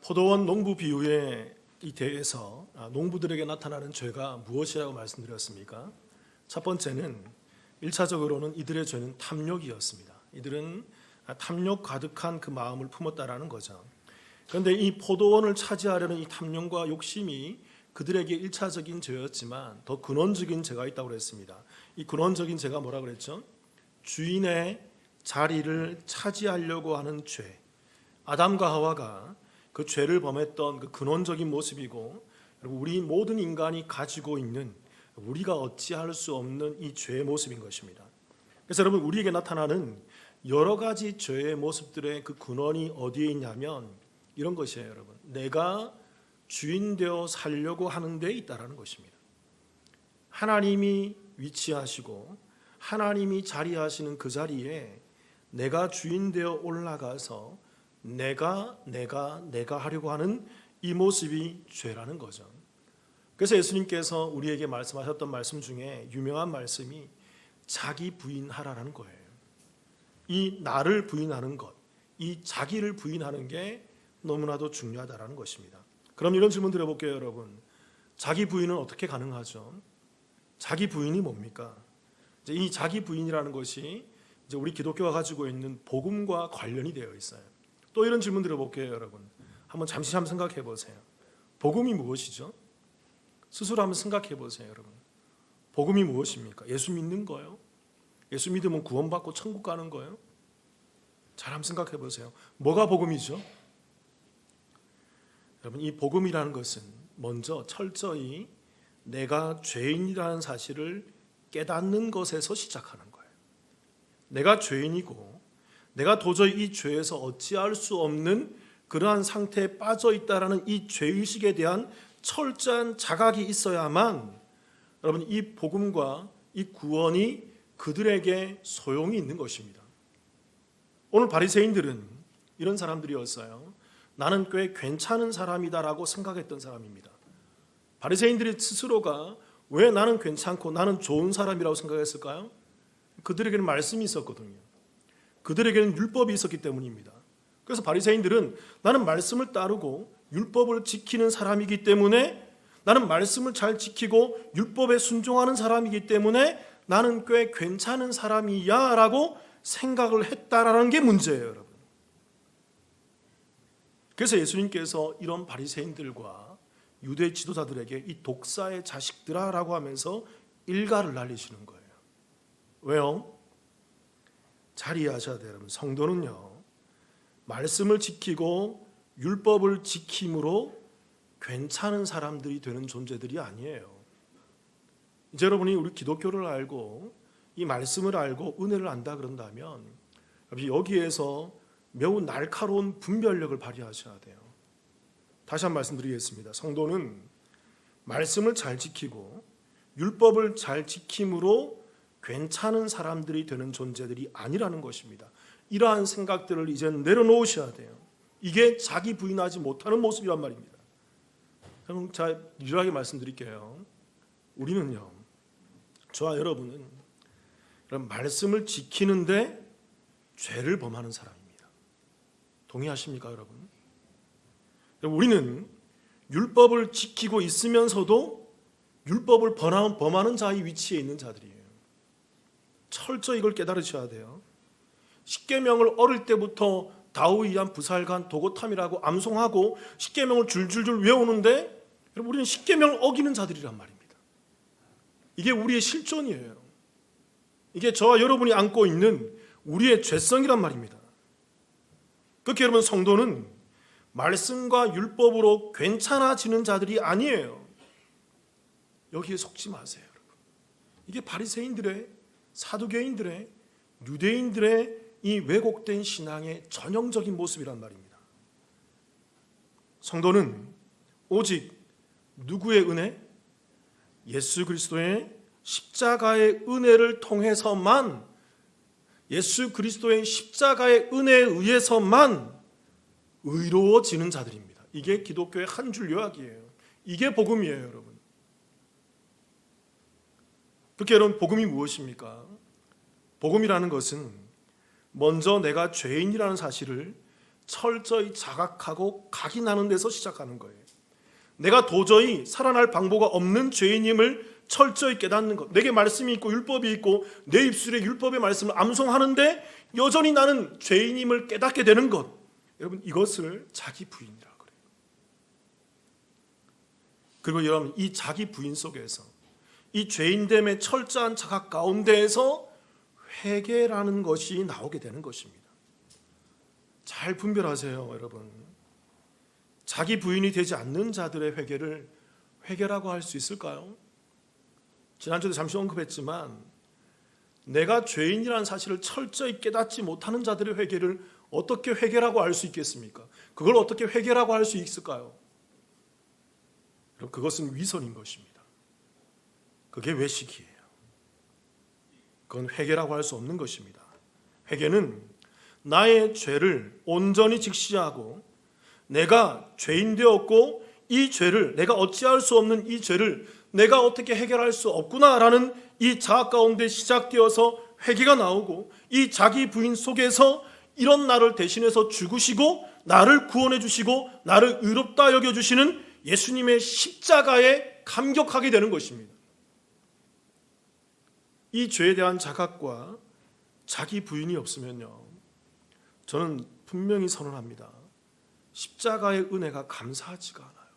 포도원 농부 비유에 대해서 농부들에게 나타나는 죄가 무엇이라고 말씀드렸습니까? 첫 번째는 1차적으로는 이들의 죄는 탐욕이었습니다. 이들은 탐욕 가득한 그 마음을 품었다라는 거죠. 그런데 이 포도원을 차지하려는 이 탐욕과 욕심이 그들에게 1차적인 죄였지만 더 근원적인 죄가 있다고 그랬습니다. 이 근원적인 죄가 뭐라고 그랬죠? 주인의 자리를 차지하려고 하는 죄. 아담과 하와가 그 죄를 범했던 그 근원적인 모습이고, 그리고 우리 모든 인간이 가지고 있는, 우리가 어찌할 수 없는 이 죄의 모습인 것입니다. 그래서 여러분, 우리에게 나타나는 여러 가지 죄의 모습들의 그 근원이 어디에 있냐면 이런 것이에요. 여러분, 내가 주인 되어 살려고 하는 데 있다라는 것입니다. 하나님이 위치하시고 하나님이 자리하시는 그 자리에 내가 주인 되어 올라가서 내가 하려고 하는 이 모습이 죄라는 거죠. 그래서 예수님께서 우리에게 말씀하셨던 말씀 중에 유명한 말씀이 자기 부인하라는 거예요. 이 나를 부인하는 것, 이 자기를 부인하는 게 너무나도 중요하다라는 것입니다. 그럼 이런 질문 드려볼게요, 여러분. 자기 부인은 어떻게 가능하죠? 자기 부인이 뭡니까? 이제 이 자기 부인이라는 것이 이제 우리 기독교가 가지고 있는 복음과 관련이 되어 있어요. 또 이런 질문 드려볼게요, 여러분. 잠시 생각해 보세요. 복음이 무엇이죠? 스스로 한번 생각해 보세요, 여러분. 복음이 무엇입니까? 예수 믿는 거예요? 예수 믿으면 구원받고 천국 가는 거예요? 잘 한번 생각해 보세요. 뭐가 복음이죠? 여러분, 이 복음이라는 것은 먼저 철저히 내가 죄인이라는 사실을 깨닫는 것에서 시작하는 거예요. 내가 죄인이고 내가 도저히 이 죄에서 어찌할 수 없는 그러한 상태에 빠져 있다라는 이 죄의식에 대한 철저한 자각이 있어야만 여러분, 이 복음과 이 구원이 그들에게 소용이 있는 것입니다. 오늘 바리새인들은 이런 사람들이었어요. 나는 꽤 괜찮은 사람이다라고 생각했던 사람입니다. 바리새인들이 스스로가 왜 나는 괜찮고 나는 좋은 사람이라고 생각했을까요? 그들에게는 말씀이 있었거든요. 그들에게는 율법이 있었기 때문입니다. 그래서 바리새인들은 나는 말씀을 따르고 율법을 지키는 사람이기 때문에, 나는 말씀을 잘 지키고 율법에 순종하는 사람이기 때문에 나는 꽤 괜찮은 사람이야 라고 생각을 했다라는 게 문제예요, 여러분. 그래서 예수님께서 이런 바리새인들과 유대 지도자들에게 이 독사의 자식들아 라고 하면서 일갈을 날리시는 거예요. 왜요? 잘 이해하셔야 돼요, 여러분. 성도는요, 말씀을 지키고 율법을 지킴으로 괜찮은 사람들이 되는 존재들이 아니에요. 이제 여러분이 우리 기독교를 알고 이 말씀을 알고 은혜를 안다 그런다면 여기에서 매우 날카로운 분별력을 발휘하셔야 돼요. 다시 한번 말씀드리겠습니다. 성도는 말씀을 잘 지키고 율법을 잘 지킴으로 괜찮은 사람들이 되는 존재들이 아니라는 것입니다. 이러한 생각들을 이제 내려놓으셔야 돼요. 이게 자기 부인하지 못하는 모습이란 말입니다. 그럼 제가 유일하게 말씀드릴게요. 우리는요, 저와 여러분은 그런 말씀을 지키는데 죄를 범하는 사람입니다. 동의하십니까, 여러분? 우리는 율법을 지키고 있으면서도 율법을 범하는 자의 위치에 있는 자들이에요. 철저히 이걸 깨달으셔야 돼요. 십계명을 어릴 때부터 다윗이한 부살간 도고탐이라고 암송하고 십계명을 줄줄줄 외우는데 여러분, 우리는 십계명을 어기는 자들이란 말입니다. 이게 우리의 실존이에요. 이게 저와 여러분이 안고 있는 우리의 죄성이란 말입니다. 그렇게 여러분, 성도는 말씀과 율법으로 괜찮아지는 자들이 아니에요. 여기에 속지 마세요, 여러분. 이게 바리새인들의, 사두개인들의, 유대인들의 이 왜곡된 신앙의 전형적인 모습이란 말입니다. 성도는 오직 누구의 은혜? 예수 그리스도의 십자가의 은혜를 통해서만, 예수 그리스도의 십자가의 은혜에 의해서만 의로워지는 자들입니다. 이게 기독교의 한 줄 요약이에요. 이게 복음이에요, 여러분. 그렇게 여러분, 복음이 무엇입니까? 복음이라는 것은 먼저 내가 죄인이라는 사실을 철저히 자각하고 각인하는 데서 시작하는 거예요. 내가 도저히 살아날 방법가 없는 죄인임을 철저히 깨닫는 것. 내게 말씀이 있고 율법이 있고 내 입술에 율법의 말씀을 암송하는데 여전히 나는 죄인임을 깨닫게 되는 것. 여러분, 이것을 자기 부인이라고 그래요. 그리고 여러분, 이 자기 부인 속에서 이 죄인됨의 철저한 자각 가운데에서 회개라는 것이 나오게 되는 것입니다. 잘 분별하세요, 여러분. 자기 부인이 되지 않는 자들의 회개를 회개라고 할 수 있을까요? 지난주에도 잠시 언급했지만 내가 죄인이라는 사실을 철저히 깨닫지 못하는 자들의 회개를 어떻게 회개라고 할 수 있겠습니까? 그걸 어떻게 회개라고 할 수 있을까요? 그것은 위선인 것입니다. 그게 외식이에요. 그건 회개라고 할 수 없는 것입니다. 회개는 나의 죄를 온전히 직시하고 내가 죄인 되었고 이 죄를, 내가 어찌할 수 없는 이 죄를 내가 어떻게 해결할 수 없구나라는 이 자학 가운데 시작되어서 회개가 나오고, 이 자기 부인 속에서 이런 나를 대신해서 죽으시고 나를 구원해 주시고 나를 의롭다 여겨주시는 예수님의 십자가에 감격하게 되는 것입니다. 이 죄에 대한 자각과 자기 부인이 없으면요, 저는 분명히 선언합니다. 십자가의 은혜가 감사하지가 않아요.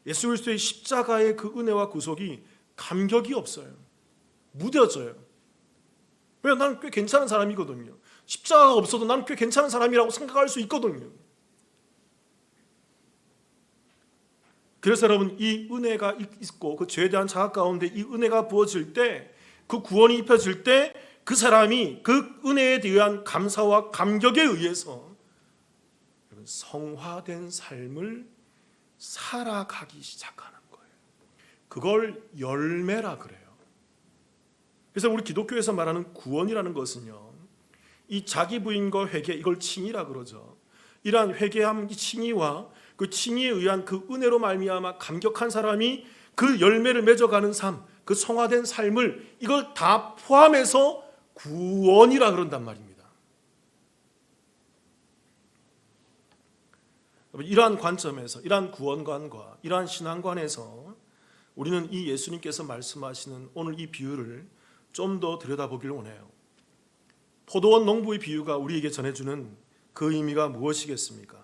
예수 그리스도의 십자가의 그 은혜와 구속이 감격이 없어요. 무뎌져요. 왜? 나는 꽤 괜찮은 사람이거든요. 십자가가 없어도 나는 꽤 괜찮은 사람이라고 생각할 수 있거든요. 그래서 여러분, 이 은혜가 있고 그 죄에 대한 자각 가운데 이 은혜가 부어질 때, 그 구원이 입혀질 때 그 사람이 그 은혜에 대한 감사와 감격에 의해서 성화된 삶을 살아가기 시작하는 거예요. 그걸 열매라 그래요. 그래서 우리 기독교에서 말하는 구원이라는 것은요, 이 자기 부인과 회개, 이걸 칭의라 그러죠. 이러한 회개함, 칭의와 그 칭의에 의한 그 은혜로 말미암아 감격한 사람이 그 열매를 맺어가는 삶, 그 성화된 삶을, 이걸 다 포함해서 구원이라 그런단 말입니다. 이러한 관점에서, 이러한 구원관과 이러한 신앙관에서 우리는 이 예수님께서 말씀하시는 오늘 이 비유를 좀 더 들여다보길 원해요. 포도원 농부의 비유가 우리에게 전해주는 그 의미가 무엇이겠습니까?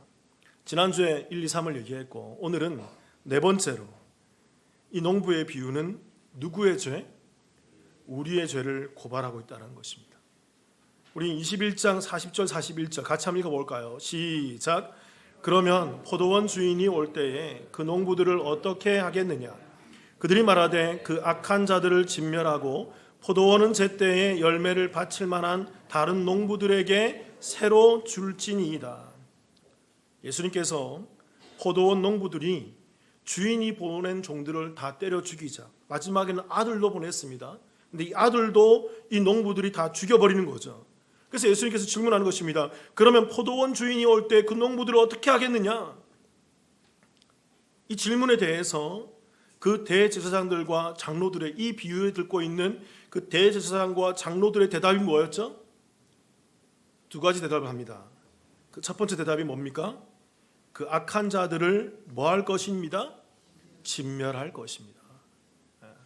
지난주에 1, 2, 3을 얘기했고, 오늘은 네 번째로 이 농부의 비유는 누구의 죄? 우리의 죄를 고발하고 있다는 것입니다. 우리 21장 40절 41절 같이 한번 읽어볼까요? 시작. 그러면 포도원 주인이 올 때에 그 농부들을 어떻게 하겠느냐? 그들이 말하되 그 악한 자들을 진멸하고 포도원은 제때에 열매를 바칠 만한 다른 농부들에게 새로 줄지니이다. 예수님께서 포도원 농부들이 주인이 보낸 종들을 다 때려 죽이자 마지막에는 아들도 보냈습니다. 근데 이 아들도 이 농부들이 다 죽여버리는 거죠. 그래서 예수님께서 질문하는 것입니다. 그러면 포도원 주인이 올 때 그 농부들을 어떻게 하겠느냐? 이 질문에 대해서 그 대제사장들과 장로들의, 이 비유에 듣고 있는 그 대제사장과 장로들의 대답이 뭐였죠? 두 가지 대답을 합니다. 그 첫 번째 대답이 뭡니까? 그 악한 자들을 뭐 할 것입니다? 진멸할 것입니다.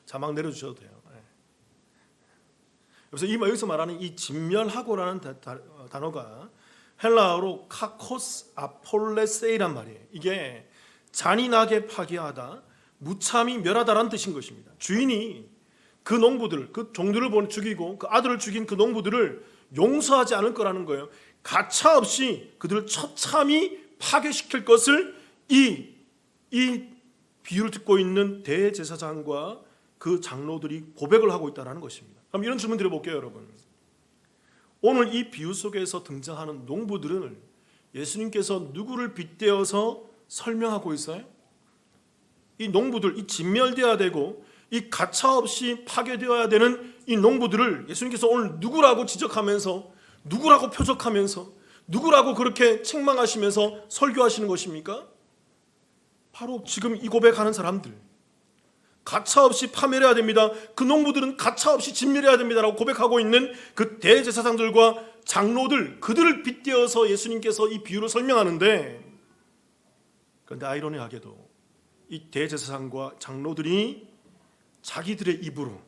자막 내려주셔도 돼요. 그래서 여기서 말하는 이 진멸하고라는 단어가 헬라어로 카코스 아폴레세이란 말이에요. 이게 잔인하게 파괴하다, 무참히 멸하다라는 뜻인 것입니다. 주인이 그 농부들, 그 종들을 죽이고 그 아들을 죽인 그 농부들을 용서하지 않을 거라는 거예요. 가차없이 그들을 처참히 파괴시킬 것을 이 비유를 듣고 있는 대제사장과 그 장로들이 고백을 하고 있다는 것입니다. 그럼 이런 질문 드려볼게요, 여러분. 오늘 이 비유 속에서 등장하는 농부들은 예수님께서 누구를 빗대어서 설명하고 있어요? 이 농부들, 이 진멸되어야 되고 이 가차없이 파괴되어야 되는 이 농부들을 예수님께서 오늘 누구라고 지적하면서, 누구라고 표적하면서, 누구라고 그렇게 책망하시면서 설교하시는 것입니까? 바로 지금 이 고백하는 사람들, 가차없이 파멸해야 됩니다. 그 농부들은 가차없이 진멸해야 됩니다라고 고백하고 있는 그 대제사장들과 장로들, 그들을 빗대어서 예수님께서 이 비유를 설명하는데, 그런데 아이러니하게도 이 대제사장과 장로들이 자기들의 입으로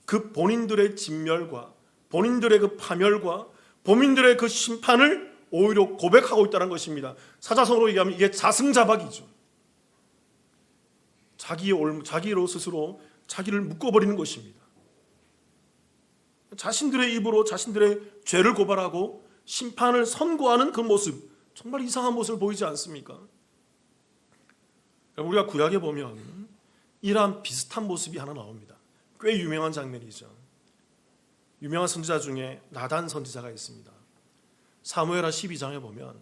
그 본인들의 진멸과 본인들의 그 파멸과 본인들의 그 심판을 오히려 고백하고 있다는 것입니다. 사자성어로 얘기하면 이게 자승자박이죠. 자기로 스스로 자기를 묶어버리는 것입니다. 자신들의 입으로 자신들의 죄를 고발하고 심판을 선고하는 그 모습, 정말 이상한 모습을 보이지 않습니까? 우리가 구약에 보면 이러한 비슷한 모습이 하나 나옵니다. 꽤 유명한 장면이죠. 유명한 선지자 중에 나단 선지자가 있습니다. 사무엘하 12장에 보면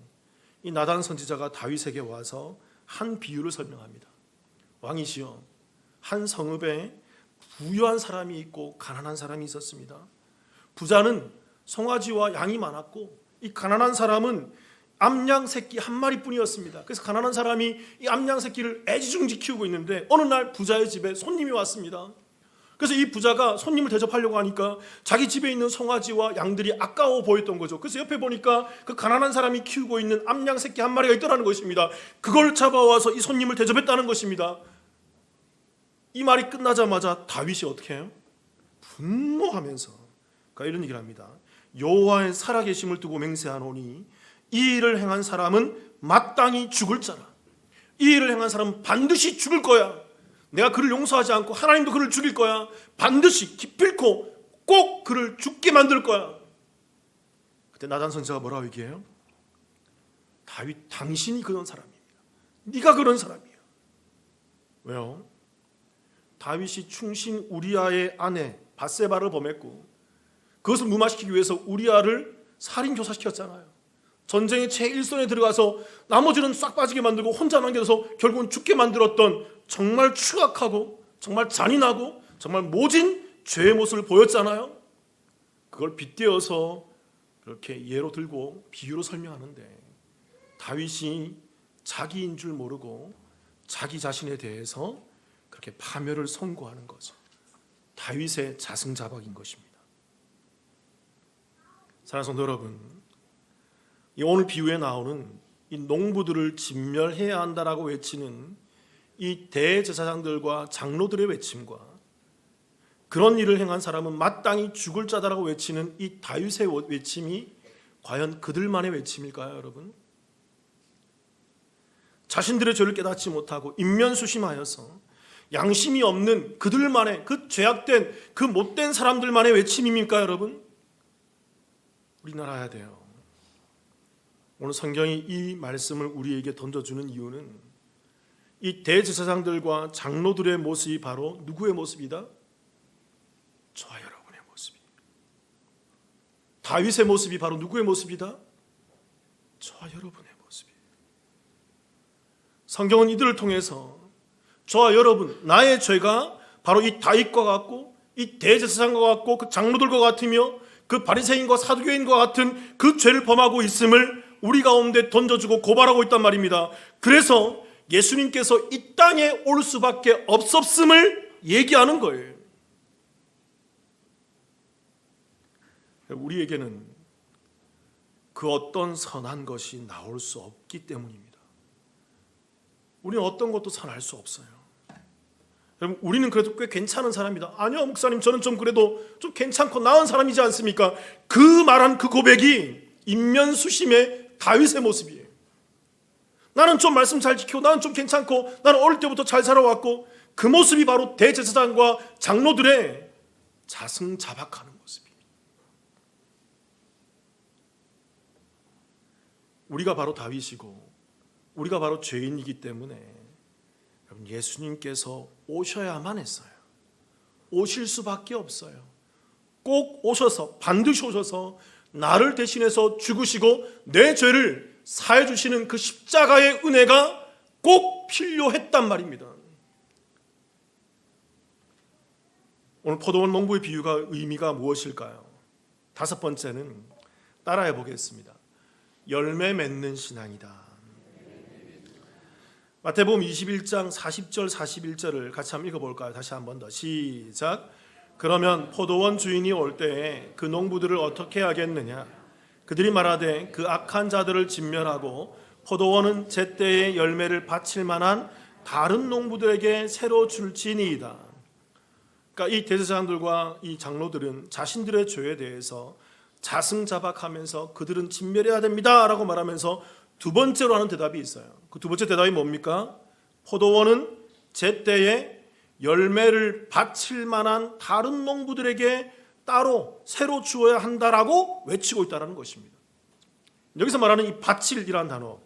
이 나단 선지자가 다윗에게 와서 한 비유를 설명합니다. 왕이시여, 한 성읍에 부유한 사람이 있고 가난한 사람이 있었습니다. 부자는 송아지와 양이 많았고 이 가난한 사람은 암양 새끼 한 마리뿐이었습니다. 그래서 가난한 사람이 이 암양 새끼를 애지중지 키우고 있는데 어느 날 부자의 집에 손님이 왔습니다. 그래서 이 부자가 손님을 대접하려고 하니까 자기 집에 있는 송아지와 양들이 아까워 보였던 거죠. 그래서 옆에 보니까 그 가난한 사람이 키우고 있는 암양 새끼 한 마리가 있더라는 것입니다. 그걸 잡아와서 이 손님을 대접했다는 것입니다. 이 말이 끝나자마자 다윗이 어떻게 해요? 분노하면서 이런 얘기를 합니다. 여호와의 살아계심을 두고 맹세하노니 이 일을 행한 사람은 마땅히 죽을 자라. 이 일을 행한 사람은 반드시 죽을 거야. 내가 그를 용서하지 않고 하나님도 그를 죽일 거야. 반드시 기필코 꼭 그를 죽게 만들 거야. 그때 나단 선지자가 뭐라고 얘기해요? 다윗, 당신이 그런 사람입니다. 네가 그런 사람이야. 왜요? 다윗이 충신 우리아의 아내 밧세바를 범했고 그것을 무마시키기 위해서 우리아를 살인교사시켰잖아요. 전쟁의 최일선에 들어가서 나머지는 싹 빠지게 만들고 혼자 남겨서 결국은 죽게 만들었던 정말 추악하고 정말 잔인하고 정말 모진 죄의 모습을 보였잖아요. 그걸 빗대어서 그렇게 예로 들고 비유로 설명하는데 다윗이 자기인 줄 모르고 자기 자신에 대해서 그렇게 파멸을 선고하는 거죠. 다윗의 자승자박인 것입니다. 사랑하는 성도 여러분, 이 오늘 비유에 나오는 이 농부들을 진멸해야 한다라고 외치는 이 대제사장들과 장로들의 외침과 그런 일을 행한 사람은 마땅히 죽을 자다라고 외치는 이 다윗의 외침이 과연 그들만의 외침일까요, 여러분? 자신들의 죄를 깨닫지 못하고 인면수심하여서 양심이 없는 그들만의 그 죄악된 그 못된 사람들만의 외침입니까, 여러분? 우리나라 해야 돼요. 오늘 성경이 이 말씀을 우리에게 던져주는 이유는 이 대제사장들과 장로들의 모습이 바로 누구의 모습이다? 저와 여러분의 모습입니다. 다윗의 모습이 바로 누구의 모습이다? 저와 여러분의 모습이에요. 성경은 이들을 통해서 저와 여러분, 나의 죄가 바로 이 다윗과 같고 이 대제사장과 같고 그 장로들과 같으며 그 바리새인과 사두개인과 같은 그 죄를 범하고 있음을 우리 가운데 던져주고 고발하고 있단 말입니다. 그래서 예수님께서 이 땅에 올 수밖에 없었음을 얘기하는 거예요. 우리에게는 그 어떤 선한 것이 나올 수 없기 때문입니다. 우리는 어떤 것도 선할 수 없어요. 여러분, 우리는 그래도 꽤 괜찮은 사람이다. 아니요, 목사님, 저는 좀 그래도 좀 괜찮고 나은 사람이지 않습니까? 그 말한 그 고백이 인면수심의 다윗의 모습이에요. 나는 좀 말씀 잘 지키고 나는 좀 괜찮고 나는 어릴 때부터 잘 살아왔고, 그 모습이 바로 대제사장과 장로들의 자승자박하는 모습입니다. 우리가 바로 다윗이고 우리가 바로 죄인이기 때문에 예수님께서 오셔야만 했어요. 오실 수밖에 없어요. 꼭 오셔서, 반드시 오셔서 나를 대신해서 죽으시고 내 죄를 사해 주시는 그 십자가의 은혜가 꼭 필요했단 말입니다. 오늘 포도원 농부의 비유가 의미가 무엇일까요? 다섯 번째는 따라해 보겠습니다. 열매 맺는 신앙이다. 마태복음 21장 40절 41절을 같이 한번 읽어볼까요? 다시 한 번 더 시작. 그러면 포도원 주인이 올 때에 그 농부들을 어떻게 하겠느냐? 그들이 말하되 그 악한 자들을 진멸하고 포도원은 제때에 열매를 바칠 만한 다른 농부들에게 새로 줄지니이다. 그러니까 이 대제사장들과 이 장로들은 자신들의 죄에 대해서 자승자박하면서 그들은 진멸해야 됩니다라고 말하면서 두 번째로 하는 대답이 있어요. 그 두 번째 대답이 뭡니까? 포도원은 제때에 열매를 바칠 만한 다른 농부들에게 따로 새로 주어야 한다라고 외치고 있다는 것입니다. 여기서 말하는 이 바칠이라는 단어,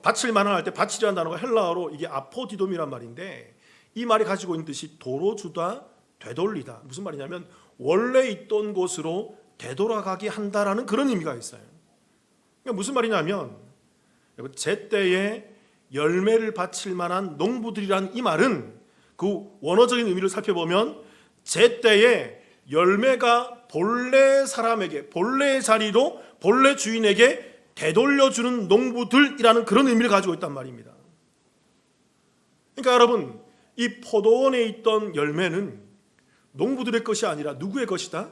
바칠 만한 할 때 바칠이라는 단어가 헬라어로 이게 아포디돔이란 말인데, 이 말이 가지고 있는 뜻이 도로 주다, 되돌리다. 무슨 말이냐면 원래 있던 곳으로 되돌아가게 한다라는 그런 의미가 있어요. 그러니까 무슨 말이냐면 제때에 열매를 바칠 만한 농부들이란 이 말은 그 원어적인 의미를 살펴보면 제때에 열매가 본래 사람에게, 본래의 자리로 본래 주인에게 되돌려주는 농부들이라는 그런 의미를 가지고 있단 말입니다. 그러니까 여러분, 이 포도원에 있던 열매는 농부들의 것이 아니라 누구의 것이다?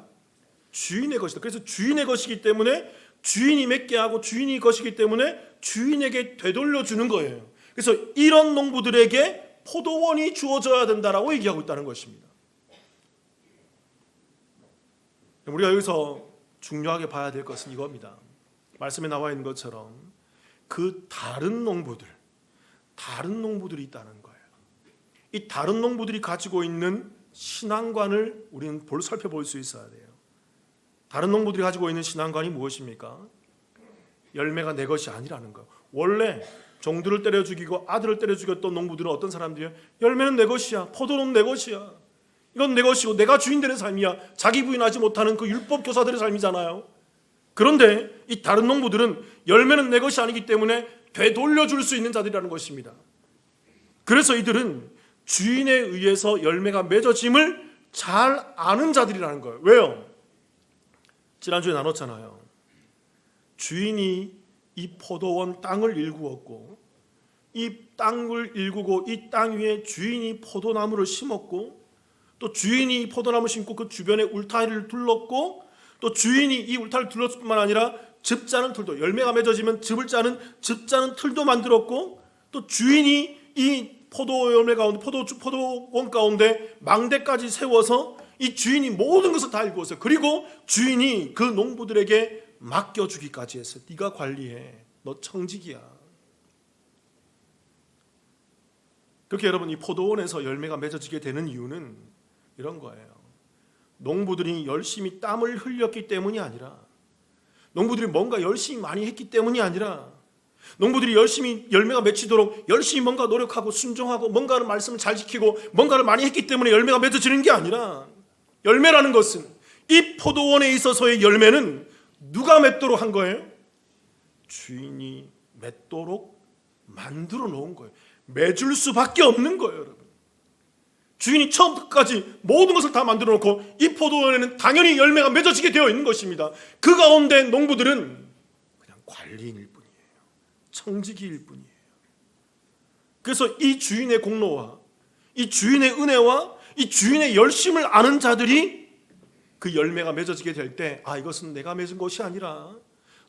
주인의 것이다. 그래서 주인의 것이기 때문에 주인이 맺게 하고 주인이 것이기 때문에 주인에게 되돌려주는 거예요. 그래서 이런 농부들에게 포도원이 주어져야 된다라고 얘기하고 있다는 것입니다. 우리가 여기서 중요하게 봐야 될 것은 이겁니다. 말씀에 나와 있는 것처럼 그 다른 농부들이 있다는 거예요. 이 다른 농부들이 가지고 있는 신앙관을 우리는 살펴볼 수 있어야 돼요. 다른 농부들이 가지고 있는 신앙관이 무엇입니까? 열매가 내 것이 아니라는 거. 원래 종들을 때려 죽이고 아들을 때려 죽였던 농부들은 어떤 사람들이에요? 열매는 내 것이야. 포도는 내 것이야. 이건 내 것이고 내가 주인 되는 삶이야. 자기 부인하지 못하는 그 율법 교사들의 삶이잖아요. 그런데 이 다른 농부들은 열매는 내 것이 아니기 때문에 되돌려줄 수 있는 자들이라는 것입니다. 그래서 이들은 주인에 의해서 열매가 맺어짐을 잘 아는 자들이라는 거예요. 왜요? 지난주에 나눴잖아요. 주인이 이 포도원 땅을 일구었고, 이 땅을 일구고 이 땅 위에 주인이 포도나무를 심었고, 또 주인이 포도나무 심고 그 주변에 울타리를 둘렀고, 또 주인이 이 울타리를 둘렀을 뿐만 아니라 즙 짜는 틀도, 열매가 맺어지면 즙을 짜는 즙 짜는 틀도 만들었고, 또 주인이 이 포도원 가운데 망대까지 세워서 이 주인이 모든 것을 다 일구었어요. 그리고 주인이 그 농부들에게 맡겨주기까지 했어요. 네가 관리해. 너 청직이야. 그렇게 여러분, 이 포도원에서 열매가 맺어지게 되는 이유는 이런 거예요. 농부들이 열심히 땀을 흘렸기 때문이 아니라, 농부들이 뭔가 열심히 많이 했기 때문이 아니라, 농부들이 열심히 열매가 맺히도록 열심히 뭔가 노력하고 순종하고 뭔가를 말씀을 잘 지키고 뭔가를 많이 했기 때문에 열매가 맺어지는 게 아니라, 열매라는 것은, 이 포도원에 있어서의 열매는 누가 맺도록 한 거예요? 주인이 맺도록 만들어 놓은 거예요. 맺을 수밖에 없는 거예요, 여러분. 주인이 처음부터 끝까지 모든 것을 다 만들어 놓고 이 포도원에는 당연히 열매가 맺어지게 되어 있는 것입니다. 그 가운데 농부들은 그냥 관리인일 뿐이에요. 청지기일 뿐이에요. 그래서 이 주인의 공로와 이 주인의 은혜와 이 주인의 열심을 아는 자들이 그 열매가 맺어지게 될 때, 아, 이것은 내가 맺은 것이 아니라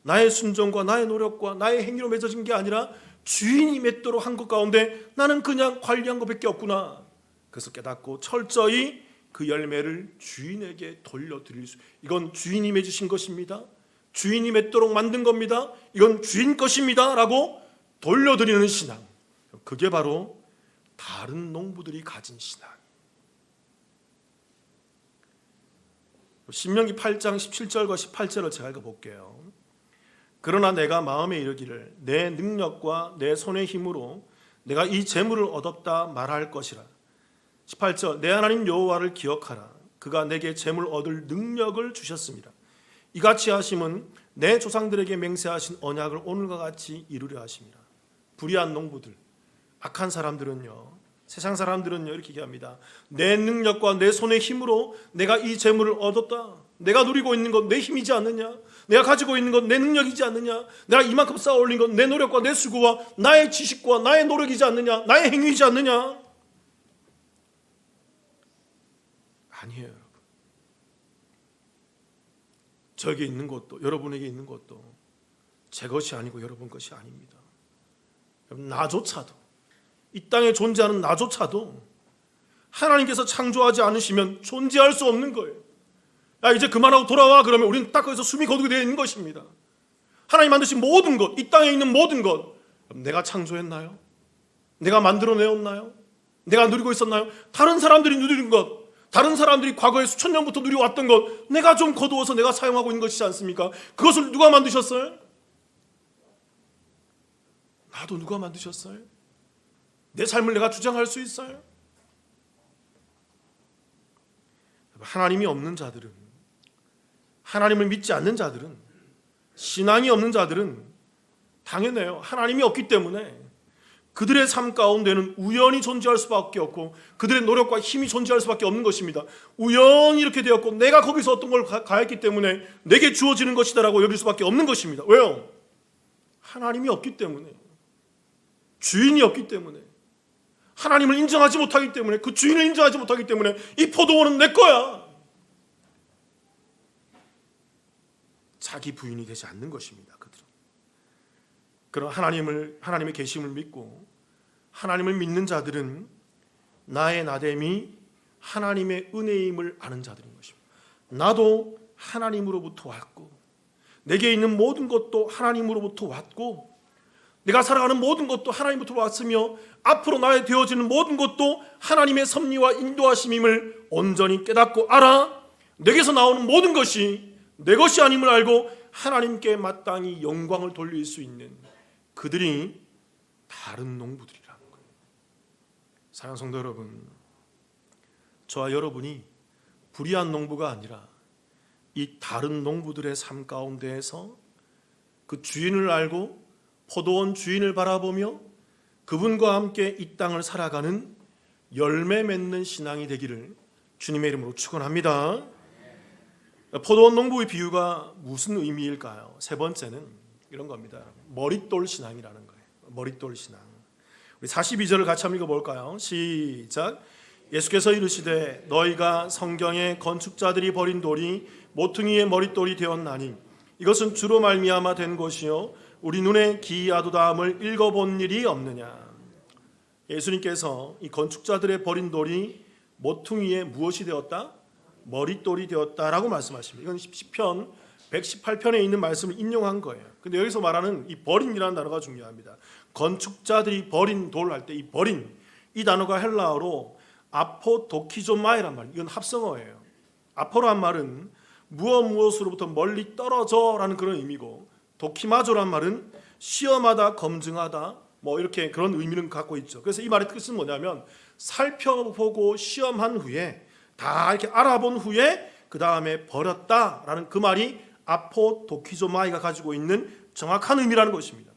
나의 순종과 나의 노력과 나의 행위로 맺어진 게 아니라 주인이 맺도록 한 것 가운데 나는 그냥 관리한 것밖에 없구나. 그래서 깨닫고 철저히 그 열매를 주인에게 돌려드릴 수, 이건 주인이 맺으신 것입니다. 주인이 맺도록 만든 겁니다. 이건 주인 것입니다. 라고 돌려드리는 신앙. 그게 바로 다른 농부들이 가진 신앙. 신명기 8장 17절과 18절을 제가 읽어볼게요. 그러나 내가 마음에 이르기를 내 능력과 내 손의 힘으로 내가 이 재물을 얻었다 말할 것이라. 18절, 내 하나님 여호와를 기억하라. 그가 내게 재물 얻을 능력을 주셨습니다. 이같이 하심은 내 조상들에게 맹세하신 언약을 오늘과 같이 이루려 하심이라. 불의한 농부들, 악한 사람들은요, 세상 사람들은요 이렇게 얘기합니다. 내 능력과 내 손의 힘으로 내가 이 재물을 얻었다. 내가 누리고 있는 건 내 힘이지 않느냐? 내가 가지고 있는 건 내 능력이지 않느냐? 내가 이만큼 쌓아 올린 건 내 노력과 내 수고와 나의 지식과 나의 노력이지 않느냐? 나의 행위이지 않느냐? 아니에요, 여러분. 저에게 있는 것도 여러분에게 있는 것도 제 것이 아니고 여러분 것이 아닙니다. 여러분, 나조차도 이 땅에 존재하는 나조차도 하나님께서 창조하지 않으시면 존재할 수 없는 거예요. 야, 이제 그만하고 돌아와 그러면 우리는 딱 거기서 숨이 거두게 되어 있는 것입니다. 하나님 만드신 모든 것, 이 땅에 있는 모든 것 내가 창조했나요? 내가 만들어내었나요? 내가 누리고 있었나요? 다른 사람들이 누리는 것, 다른 사람들이 과거에 수천 년부터 누려왔던 것 내가 좀 거두어서 내가 사용하고 있는 것이지 않습니까? 그것을 누가 만드셨어요? 나도 누가 만드셨어요? 내 삶을 내가 주장할 수 있어요? 하나님이 없는 자들은, 하나님을 믿지 않는 자들은, 신앙이 없는 자들은 당연해요. 하나님이 없기 때문에 그들의 삶 가운데는 우연히 존재할 수밖에 없고 그들의 노력과 힘이 존재할 수밖에 없는 것입니다. 우연히 이렇게 되었고 내가 거기서 어떤 걸 가했기 때문에 내게 주어지는 것이다라고 여길 수밖에 없는 것입니다. 왜요? 하나님이 없기 때문에, 주인이 없기 때문에, 하나님을 인정하지 못하기 때문에, 그 주인을 인정하지 못하기 때문에 이 포도원은 내 거야. 자기 부인이 되지 않는 것입니다. 그들은. 그런 하나님의 계심을 믿고 하나님을 믿는 자들은 나의 나됨이 하나님의 은혜임을 아는 자들인 것입니다. 나도 하나님으로부터 왔고 내게 있는 모든 것도 하나님으로부터 왔고 내가 살아가는 모든 것도 하나님부터 왔으며 앞으로 나에 되어지는 모든 것도 하나님의 섭리와 인도하심임을 온전히 깨닫고 알아 내게서 나오는 모든 것이 내 것이 아님을 알고 하나님께 마땅히 영광을 돌릴 수 있는 그들이 다른 농부들이라는 거예요. 사랑하는 성도 여러분, 저와 여러분이 불의한 농부가 아니라 이 다른 농부들의 삶 가운데에서 그 주인을 알고 포도원 주인을 바라보며 그분과 함께 이 땅을 살아가는 열매 맺는 신앙이 되기를 주님의 이름으로 축원합니다. 포도원 농부의 비유가 무슨 의미일까요? 세 번째는 이런 겁니다. 머릿돌 신앙이라는 거예요. 머릿돌 신앙. 우리 42절을 같이 한번 읽어볼까요? 시작. 예수께서 이르시되 너희가 성경에 건축자들이 버린 돌이 모퉁이의 머릿돌이 되었나니 이것은 주로 말미암아 된 것이요 우리 눈에 기이하도다함을 읽어본 일이 없느냐. 예수님께서 이 건축자들의 버린 돌이 모퉁이에 무엇이 되었다? 머릿돌이 되었다라고 말씀하십니다. 이건 시편 118편에 있는 말씀을 인용한 거예요. 근데 여기서 말하는 이 버린이라는 단어가 중요합니다. 건축자들이 버린 돌 할 때 이 버린 이 단어가 헬라어로 아포도키조마이란 말. 이건 합성어예요. 아포란 말은 무엇으로부터 멀리 떨어져라는 그런 의미고 도키마조란 말은 시험하다, 검증하다 뭐 이렇게 그런 의미를 갖고 있죠. 그래서 이 말의 뜻은 뭐냐면 살펴보고 시험한 후에 다 이렇게 알아본 후에 그 다음에 버렸다라는 그 말이 아포도키조마이가 가지고 있는 정확한 의미라는 것입니다.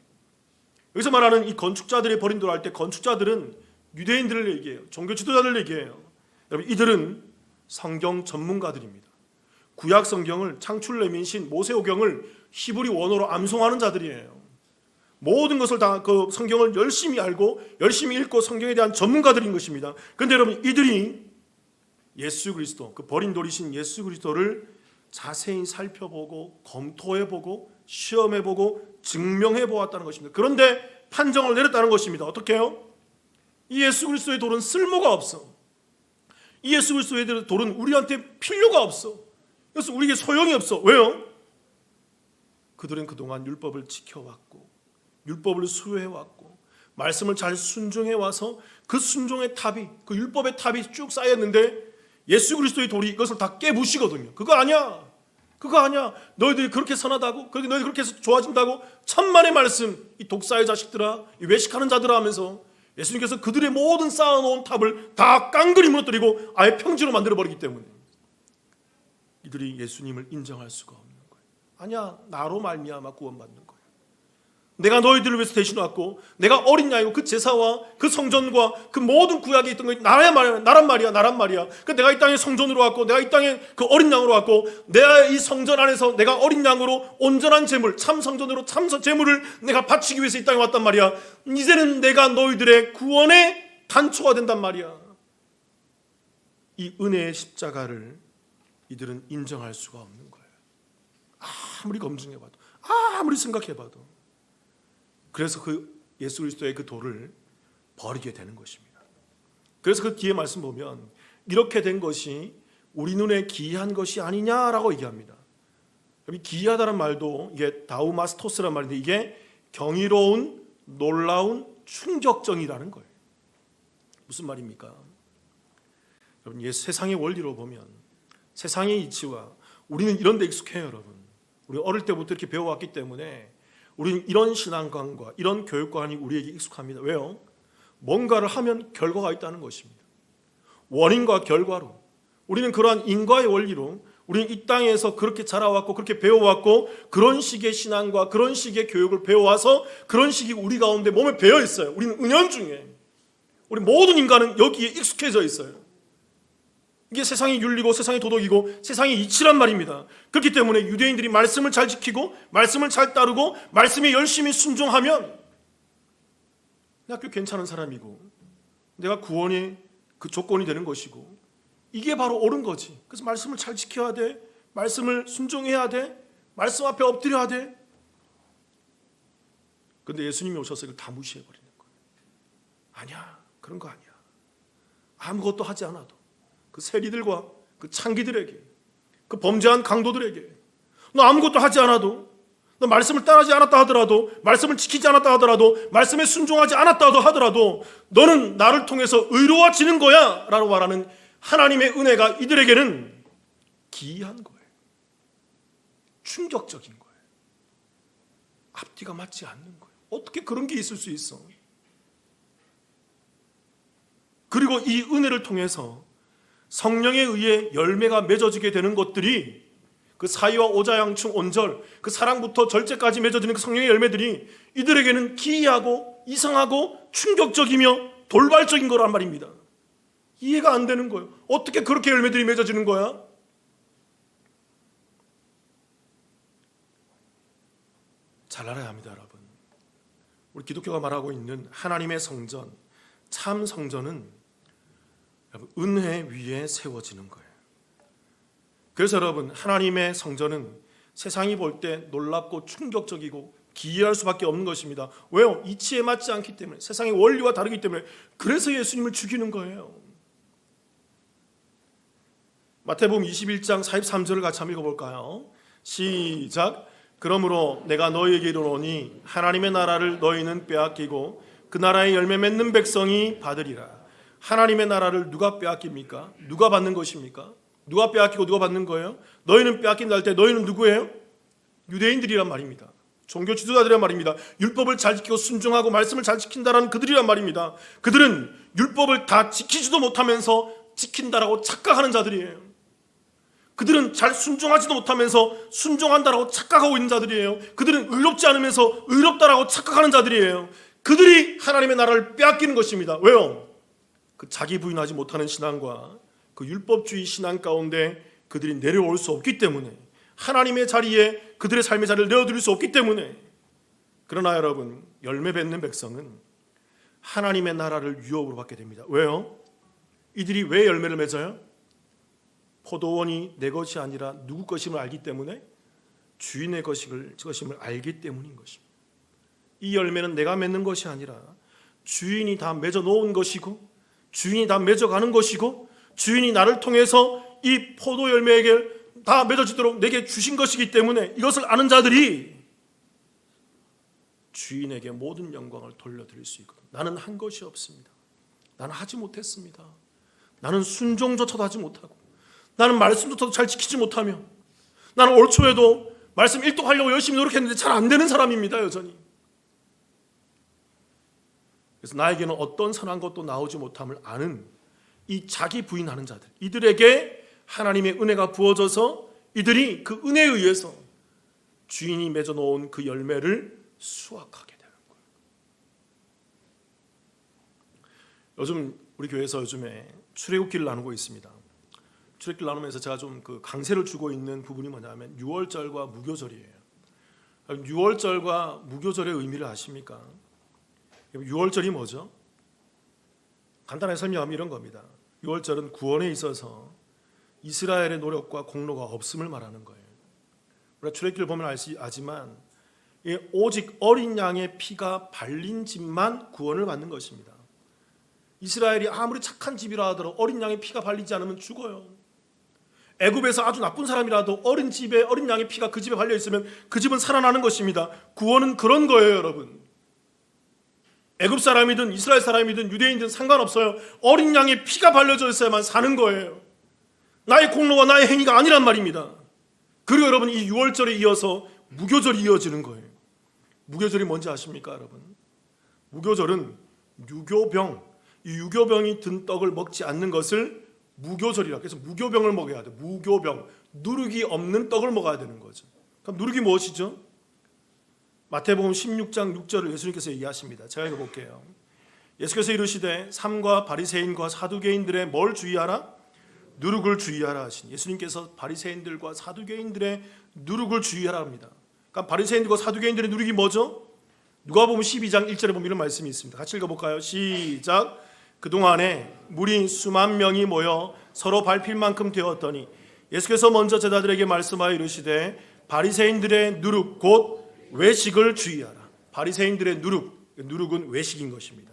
여기서 말하는 이 건축자들이 버린 돌 할 때 건축자들은 유대인들을 얘기해요. 종교 지도자들을 얘기해요. 여러분 이들은 성경 전문가들입니다. 구약 성경을 창출레민신 모세오경을 히브리 원어로 암송하는 자들이에요. 모든 것을 다 그 성경을 열심히 알고 열심히 읽고 성경에 대한 전문가들인 것입니다. 그런데 여러분 이들이 예수 그리스도, 그 버린 돌이신 예수 그리스도를 자세히 살펴보고 검토해보고 시험해보고 증명해보았다는 것입니다. 그런데 판정을 내렸다는 것입니다. 어떻게 해요? 이 예수 그리스도의 돌은 쓸모가 없어. 이 예수 그리스도의 돌은 우리한테 필요가 없어. 그래서 우리에게 소용이 없어. 왜요? 그들은 그동안 율법을 지켜왔고 율법을 수호해왔고 말씀을 잘 순종해와서 그 순종의 탑이, 그 율법의 탑이 쭉 쌓였는데 예수 그리스도의 돌이 이것을 다 깨부시거든요. 그거 아니야. 그거 아니야. 너희들이 그렇게 선하다고, 너희들이 그렇게 해서 좋아진다고, 천만의 말씀, 이 독사의 자식들아, 이 외식하는 자들아 하면서 예수님께서 그들의 모든 쌓아놓은 탑을 다 깡그리 무너뜨리고 아예 평지로 만들어버리기 때문에 이들이 예수님을 인정할 수가 없는 거예요. 아니야, 나로 말미암아 구원받는 거예요. 내가 너희들을 위해서 대신 왔고 내가 어린 양이고 그 제사와 그 성전과 그 모든 구약에 있던 거 나란 말이야. 그 내가 이 땅에 성전으로 왔고 내가 이 땅에 그 어린 양으로 왔고 내가 이 성전 안에서 내가 어린 양으로 온전한 제물, 참 성전으로 참 제물을 내가 바치기 위해서 이 땅에 왔단 말이야. 이제는 내가 너희들의 구원의 단초가 된단 말이야. 이 은혜의 십자가를 이들은 인정할 수가 없는 거예요. 아무리 검증해봐도, 아무리 생각해봐도. 그래서 그 예수 그리스도의 그 도를 버리게 되는 것입니다. 그래서 그 뒤에 말씀 보면 이렇게 된 것이 우리 눈에 기이한 것이 아니냐라고 얘기합니다. 이 기이하다는 말도 이게 다우마스토스란 말인데 이게 경이로운, 놀라운, 충격적이라는 거예요. 무슨 말입니까? 여러분, 세상의 원리로 보면 세상의 이치와 우리는 이런 데 익숙해요. 여러분, 우리 어릴 때부터 이렇게 배워왔기 때문에 우리는 이런 신앙관과 이런 교육관이 우리에게 익숙합니다. 왜요? 뭔가를 하면 결과가 있다는 것입니다. 원인과 결과로 우리는 그러한 인과의 원리로 우리는 이 땅에서 그렇게 자라왔고 그렇게 배워왔고 그런 식의 신앙과 그런 식의 교육을 배워와서 그런 식이 우리 가운데 몸에 배어 있어요. 우리는 은연중에 우리 모든 인간은 여기에 익숙해져 있어요. 이게 세상의 윤리고 세상의 도덕이고 세상의 이치란 말입니다. 그렇기 때문에 유대인들이 말씀을 잘 지키고 말씀을 잘 따르고 말씀에 열심히 순종하면 내가 꽤 괜찮은 사람이고 내가 구원의 그 조건이 되는 것이고 이게 바로 옳은 거지. 그래서 말씀을 잘 지켜야 돼. 말씀을 순종해야 돼. 말씀 앞에 엎드려야 돼. 그런데 예수님이 오셔서 이걸 다 무시해버리는 거예요. 아니야, 그런 거 아니야. 아무것도 하지 않아도 그 세리들과 그 창기들에게 그 범죄한 강도들에게 너 아무것도 하지 않아도 너 말씀을 따르지 않았다 하더라도 말씀을 지키지 않았다 하더라도 말씀에 순종하지 않았다 하더라도 너는 나를 통해서 의로워지는 거야 라고 말하는 하나님의 은혜가 이들에게는 기이한 거예요. 충격적인 거예요. 앞뒤가 맞지 않는 거예요. 어떻게 그런 게 있을 수 있어? 그리고 이 은혜를 통해서 성령에 의해 열매가 맺어지게 되는 것들이 그 사이와 오자양충 온절 그 사랑부터 절제까지 맺어지는 그 성령의 열매들이 이들에게는 기이하고 이상하고 충격적이며 돌발적인 거란 말입니다. 이해가 안 되는 거예요. 어떻게 그렇게 열매들이 맺어지는 거야? 잘 알아야 합니다, 여러분. 우리 기독교가 말하고 있는 하나님의 성전, 참 성전은 은혜 위에 세워지는 거예요. 그래서 여러분, 하나님의 성전은 세상이 볼 때 놀랍고 충격적이고 기이할 수밖에 없는 것입니다. 왜요? 이치에 맞지 않기 때문에, 세상의 원리와 다르기 때문에. 그래서 예수님을 죽이는 거예요. 마태복음 21장 43절을 같이 한번 읽어볼까요? 시작. 그러므로 내가 너희에게 이르노니 하나님의 나라를 너희는 빼앗기고 그 나라의 열매 맺는 백성이 받으리라. 하나님의 나라를 누가 빼앗깁니까? 누가 받는 것입니까? 누가 빼앗기고 누가 받는 거예요? 너희는 빼앗긴다 할 때 너희는 누구예요? 유대인들이란 말입니다. 종교 지도자들이란 말입니다. 율법을 잘 지키고 순종하고 말씀을 잘 지킨다라는 그들이란 말입니다. 그들은 율법을 다 지키지도 못하면서 지킨다라고 착각하는 자들이에요. 그들은 잘 순종하지도 못하면서 순종한다라고 착각하고 있는 자들이에요. 그들은 의롭지 않으면서 의롭다라고 착각하는 자들이에요. 그들이 하나님의 나라를 빼앗기는 것입니다. 왜요? 그 자기 부인하지 못하는 신앙과 그 율법주의 신앙 가운데 그들이 내려올 수 없기 때문에, 하나님의 자리에 그들의 삶의 자리를 내어드릴 수 없기 때문에. 그러나 여러분, 열매 맺는 백성은 하나님의 나라를 유업으로 받게 됩니다. 왜요? 이들이 왜 열매를 맺어요? 포도원이 내 것이 아니라 누구 것임을 알기 때문에, 주인의 것임을 알기 때문인 것입니다. 이 열매는 내가 맺는 것이 아니라 주인이 다 맺어 놓은 것이고, 주인이 다 맺어가는 것이고, 주인이 나를 통해서 이 포도 열매에게 다 맺어지도록 내게 주신 것이기 때문에, 이것을 아는 자들이 주인에게 모든 영광을 돌려드릴 수 있거든요. 나는 한 것이 없습니다. 나는 하지 못했습니다. 나는 순종조차도 하지 못하고, 나는 말씀조차도 잘 지키지 못하며, 나는 올 초에도 말씀 일독하려고 열심히 노력했는데 잘 안 되는 사람입니다, 여전히. 그래서 나에게는 어떤 선한 것도 나오지 못함을 아는 이 자기 부인하는 자들, 이들에게 하나님의 은혜가 부어져서 이들이 그 은혜에 의해서 주인이 맺어놓은 그 열매를 수확하게 되는 거예요. 요즘 우리 교회에서 요즘에 출애굽기를 나누고 있습니다. 출애굽기를 나누면서 제가 좀 그 강세를 주고 있는 부분이 뭐냐면 6월절과 무교절이에요. 6월절과 무교절의 의미를 아십니까? 6월절이 뭐죠? 간단하게 설명하면 이런 겁니다. 6월절은 구원에 있어서 이스라엘의 노력과 공로가 없음을 말하는 거예요. 우리가 출애굽기를 보면 아지만 오직 어린 양의 피가 발린 집만 구원을 받는 것입니다. 이스라엘이 아무리 착한 집이라 하더라도 어린 양의 피가 발리지 않으면 죽어요. 애굽에서 아주 나쁜 사람이라도 어린 집에 어린 양의 피가 그 집에 발려 있으면 그 집은 살아나는 것입니다. 구원은 그런 거예요, 여러분. 애굽 사람이든 이스라엘 사람이든 유대인이든 상관없어요. 어린 양의 피가 발려져 있어야만 사는 거예요. 나의 공로와 나의 행위가 아니란 말입니다. 그리고 여러분, 이 6월절에 이어서 무교절이 이어지는 거예요. 무교절이 뭔지 아십니까, 여러분? 무교절은 유교병, 이 유교병이 든 떡을 먹지 않는 것을 무교절이라. 그래서 무교병을 먹어야 돼. 무교병, 누룩이 없는 떡을 먹어야 되는 거죠. 그럼 누룩이 무엇이죠? 마태복음 16장 6절을 예수님께서 얘기하십니다. 제가 읽어볼게요. 예수께서 이르시되 삼가 바리새인과 사두개인들의 뭘 주의하라? 누룩을 주의하라 하시니, 예수님께서 바리새인들과 사두개인들의 누룩을 주의하라 합니다. 그러니까 바리새인들과 사두개인들의 누룩이 뭐죠? 누가복음 12장 1절에 보면 이런 말씀이 있습니다. 같이 읽어볼까요? 시작. 그동안에 무리 수만 명이 모여 서로 밟힐 만큼 되었더니 예수께서 먼저 제자들에게 말씀하여 이르시되 바리새인들의 누룩 곧 외식을 주의하라. 바리새인들의 누룩은 외식인 것입니다.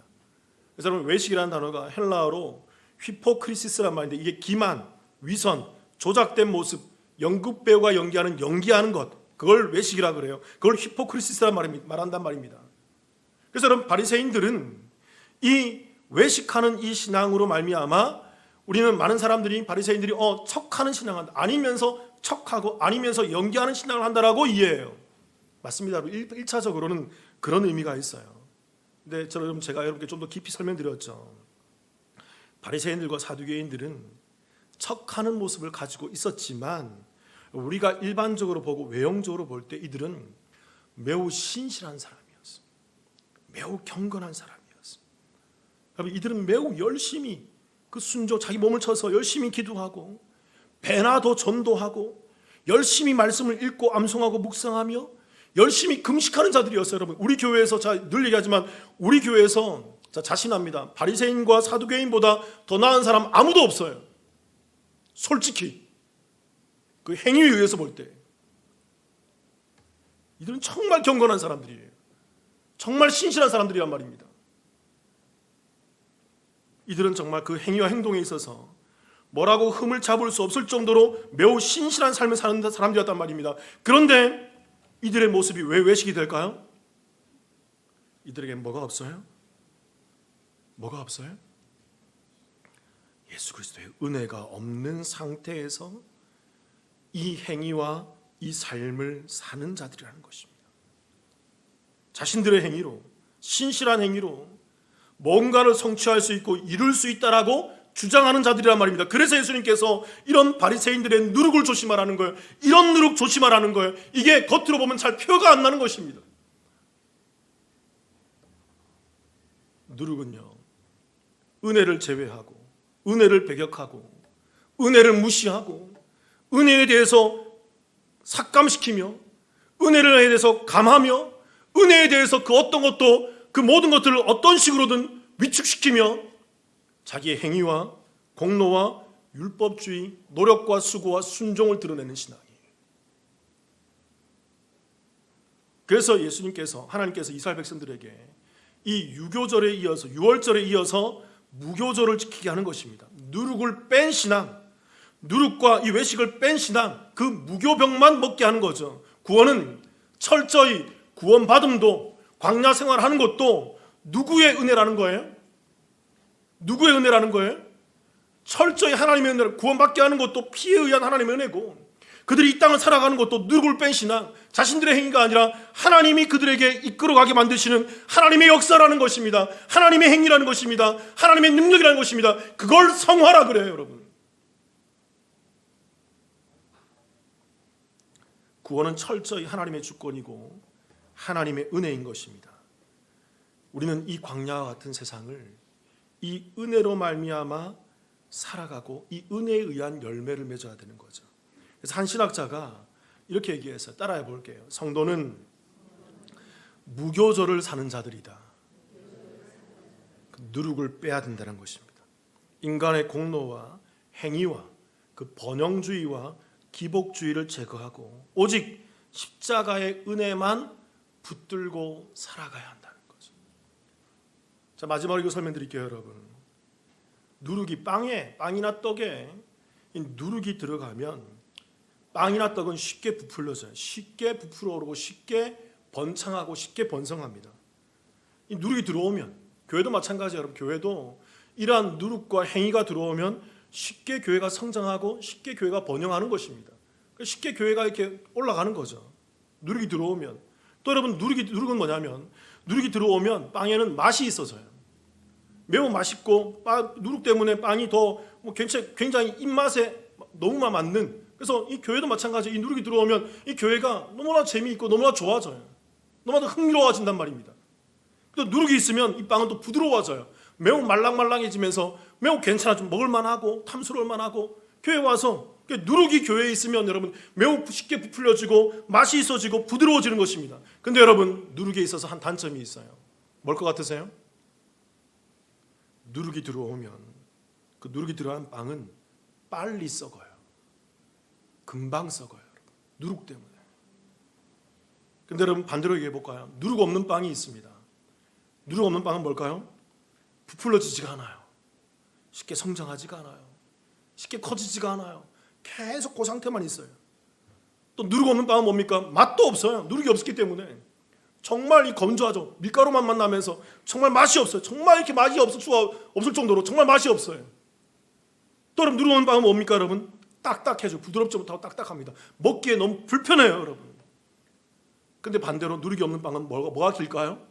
그래서 여러분, 외식이라는 단어가 헬라어로 휘포크리시스란 말인데, 이게 기만, 위선, 조작된 모습, 연극 배우가 연기하는 것, 그걸 외식이라 그래요. 그걸 휘포크리시스란 말한단 말입니다. 그래서 여러분, 바리새인들은 이 외식하는 이 신앙으로 말미암아 우리는 많은 사람들이 바리새인들이 척하는 신앙을 한다, 아니면서 척하고 아니면서 연기하는 신앙을 한다라고 이해해요. 맞습니다. 1차적으로는 그런 의미가 있어요. 근데 제가 여러분께 좀 더 깊이 설명드렸죠. 바리새인들과 사두개인들은 척하는 모습을 가지고 있었지만 우리가 일반적으로 보고 외형적으로 볼 때 이들은 매우 신실한 사람이었어요. 매우 경건한 사람이었어요. 이들은 매우 열심히 자기 몸을 쳐서 열심히 기도하고 배나도 전도하고 열심히 말씀을 읽고 암송하고 묵상하며 열심히 금식하는 자들이었어요. 여러분, 우리 교회에서 늘 얘기하지만 우리 교회에서 자신합니다. 바리새인과 사두개인보다 더 나은 사람 아무도 없어요. 솔직히 그 행위에 의해서 볼 때 이들은 정말 경건한 사람들이에요. 정말 신실한 사람들이란 말입니다. 이들은 정말 그 행위와 행동에 있어서 뭐라고 흠을 잡을 수 없을 정도로 매우 신실한 삶을 사는 사람들이었단 말입니다. 그런데 이들의 모습이 왜 외식이 될까요? 이들에겐 뭐가 없어요? 뭐가 없어요? 예수 그리스도의 은혜가 없는 상태에서 이 행위와 이 삶을 사는 자들이라는 것입니다. 자신들의 행위로, 신실한 행위로 뭔가를 성취할 수 있고 이룰 수 있다라고 주장하는 자들이란 말입니다. 그래서 예수님께서 이런 바리새인들의 누룩을 조심하라는 거예요. 이런 누룩 조심하라는 거예요. 이게 겉으로 보면 잘 표가 안 나는 것입니다. 누룩은요, 은혜를 제외하고 은혜를 배격하고 은혜를 무시하고 은혜에 대해서 삭감시키며 은혜에 대해서 감하며 은혜에 대해서 그 어떤 것도 그 모든 것들을 어떤 식으로든 위축시키며 자기의 행위와 공로와 율법주의, 노력과 수고와 순종을 드러내는 신앙이에요. 그래서 예수님께서, 하나님께서 이스라엘 백성들에게 이 유교절에 이어서 6월절에 이어서 무교절을 지키게 하는 것입니다. 누룩을 뺀 신앙, 누룩과 이 외식을 뺀 신앙, 그 무교병만 먹게 하는 거죠. 구원은 철저히 구원받음도 광야 생활하는 것도 누구의 은혜라는 거예요? 누구의 은혜라는 거예요? 철저히 하나님의 은혜를 구원받게 하는 것도 피에 의한 하나님의 은혜고, 그들이 이 땅을 살아가는 것도 누룩을 뺀 신앙, 자신들의 행위가 아니라 하나님이 그들에게 이끌어가게 만드시는 하나님의 역사라는 것입니다. 하나님의 행위라는 것입니다. 하나님의 능력이라는 것입니다. 그걸 성화라 그래요, 여러분. 구원은 철저히 하나님의 주권이고 하나님의 은혜인 것입니다. 우리는 이 광야와 같은 세상을 이 은혜로 말미암아 살아가고 이 은혜에 의한 열매를 맺어야 되는 거죠. 그래서 한 신학자가 이렇게 얘기해서 따라해 볼게요. 성도는 무교절을 사는 자들이다. 그 누룩을 빼야 된다는 것입니다. 인간의 공로와 행위와 그 번영주의와 기복주의를 제거하고 오직 십자가의 은혜만 붙들고 살아가야 한다는 거죠. 자, 마지막으로 이거 설명드릴게요, 여러분. 누룩이 빵이나 떡에 이 누룩이 들어가면 빵이나 떡은 쉽게 부풀려져요. 쉽게 부풀어 오르고 쉽게 번창하고 쉽게 번성합니다. 이 누룩이 들어오면, 교회도 마찬가지예요, 여러분. 교회도 이러한 누룩과 행위가 들어오면 쉽게 교회가 성장하고 쉽게 교회가 번영하는 것입니다. 쉽게 교회가 이렇게 올라가는 거죠. 누룩이 들어오면. 또 여러분, 누룩은 뭐냐면, 누룩이 들어오면 빵에는 맛이 있어져요. 매우 맛있고 누룩 때문에 빵이 더 굉장히 입맛에 너무나 맞는. 그래서 이 교회도 마찬가지예요. 이 누룩이 들어오면 이 교회가 너무나 재미있고 너무나 좋아져요. 너무나 흥미로워진단 말입니다. 또 누룩이 있으면 이 빵은 또 부드러워져요. 매우 말랑말랑해지면서 매우 괜찮아, 좀 먹을만하고 탐스러울만하고. 교회 와서 누룩이 교회에 있으면 여러분 매우 쉽게 부풀려지고 맛이 있어지고 부드러워지는 것입니다. 근데 여러분, 누룩에 있어서 한 단점이 있어요. 뭘 것 같으세요? 누룩이 들어오면 그 누룩이 들어간 빵은 빨리 썩어요. 금방 썩어요, 여러분. 누룩 때문에. 근데 여러분, 반대로 얘기해 볼까요? 누룩 없는 빵이 있습니다. 누룩 없는 빵은 뭘까요? 부풀려지지가 않아요. 쉽게 성장하지가 않아요. 쉽게 커지지가 않아요. 계속 그 상태만 있어요. 또 누룩 없는 빵은 뭡니까? 맛도 없어요. 누룩이 없기 때문에. 정말 이 건조하죠. 밀가루만 만나면서 정말 맛이 없어요. 정말 이렇게 맛이 없을 수가 없을 정도로 정말 맛이 없어요. 또 여러분, 누룩 없는 빵은 뭡니까, 여러분? 딱딱해져. 부드럽지 못하고 딱딱합니다. 먹기에 너무 불편해요, 여러분. 근데 반대로 누룩이 없는 빵은 뭐가 길까요?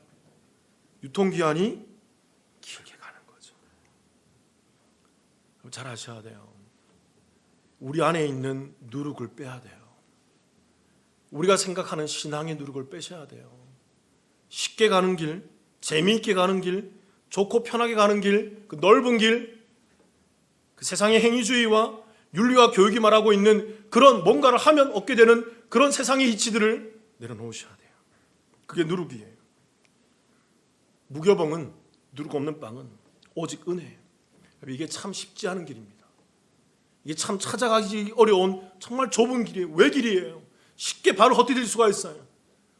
유통기한이 길게 가는 거죠. 잘 아셔야 돼요. 우리 안에 있는 누룩을 빼야 돼요. 우리가 생각하는 신앙의 누룩을 빼셔야 돼요. 쉽게 가는 길, 재미있게 가는 길, 좋고 편하게 가는 길, 그 넓은 길, 그 세상의 행위주의와 윤리와 교육이 말하고 있는 그런 뭔가를 하면 얻게 되는 그런 세상의 이치들을 내려놓으셔야 돼요. 그게 누룩이에요. 무교봉은, 누룩 없는 빵은 오직 은혜예요. 이게 참 쉽지 않은 길입니다. 이게 참 찾아가기 어려운 정말 좁은 길이에요. 외길이에요. 쉽게 발을 헛디딜 수가 있어요.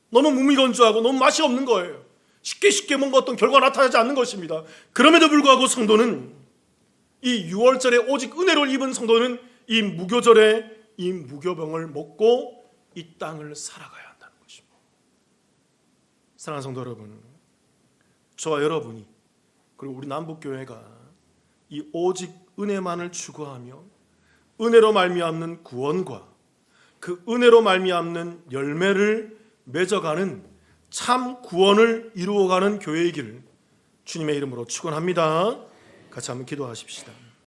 너무 무미건조하고 너무 맛이 없는 거예요. 쉽게 뭔가 어떤 결과가 나타나지 않는 것입니다. 그럼에도 불구하고 성도는, 이 6월절에 오직 은혜를 입은 성도는 이 무교절에 이 무교병을 먹고 이 땅을 살아가야 한다는 것입니다. 사랑하는 성도 여러분, 저와 여러분이, 그리고 우리 남북교회가 이 오직 은혜만을 추구하며 은혜로 말미암는 구원과 그 은혜로 말미암는 열매를 맺어가는 참 구원을 이루어가는 교회이기를 주님의 이름으로 축원합니다. 같이 한번 기도하십시다.